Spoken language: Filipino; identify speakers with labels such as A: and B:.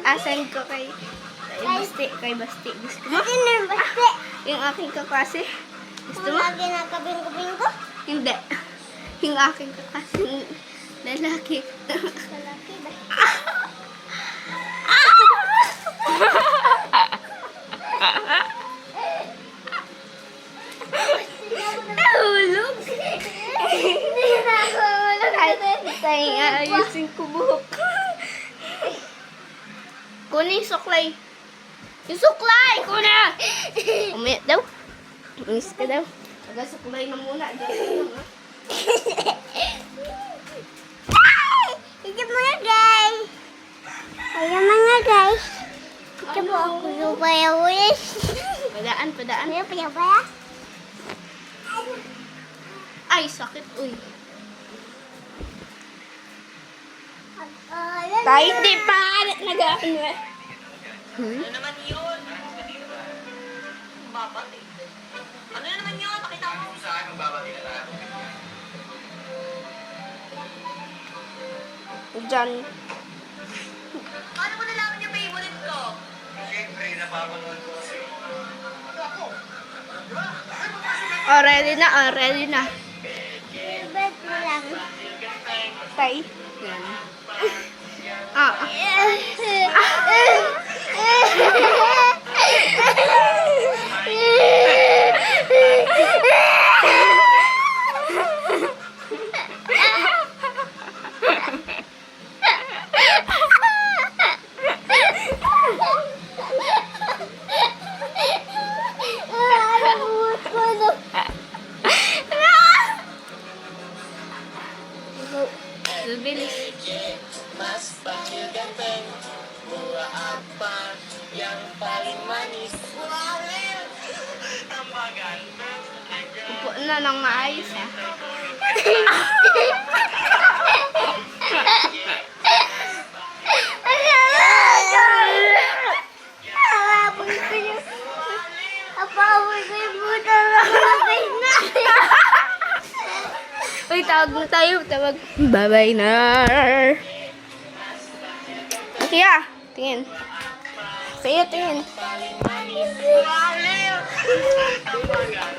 A: Send ko kay Basti. Kay Basti. Gusto mo?
B: Sino yung basti?
A: Yung aking kaklase. Gusto mo?
B: Lagi nakabingko-bingko?
A: Hindi. Yung aking kaklase. Lalaki.
B: Lalaki ba?
A: Nahulog.
B: Hindi na ako ulog.
A: Tayo nga, ayusin ko buhok. Kunin yung suklay. Yung suklay! Kuna! Umayat daw. Umis ka daw. Taga-suklay na muna.
B: Ito muna guys. Ayan mga guys. Ito po ako lupayawis.
A: Padaan, padaan.
B: Ano paya-paya?
A: Ay, sakit. Uy.
B: Tayo.
A: Tayo, hindi pa. Nag-aano eh.
C: Ano naman yun? Babati. Ano naman yun? Pakita mo. Saan ang babati na lang?
A: Diyan.
C: Paano mo nalaman yung favorite ko? Siyempre, napapanood ko kasi. Ako.
A: Oh, ready na. Oh, ready na.
B: Bet mo lang.
A: Tay. Yan. Ah. Bilis.
C: Mas pakiganteng. Mura apa yang paling manis. Walil! Tambagan.
A: Upo na ng maayos ah. Uy, tawag na tayo. Tawag. Bye-bye na. Okay ah. Tingin. Kaya tingin.
C: Walil! Tambagan.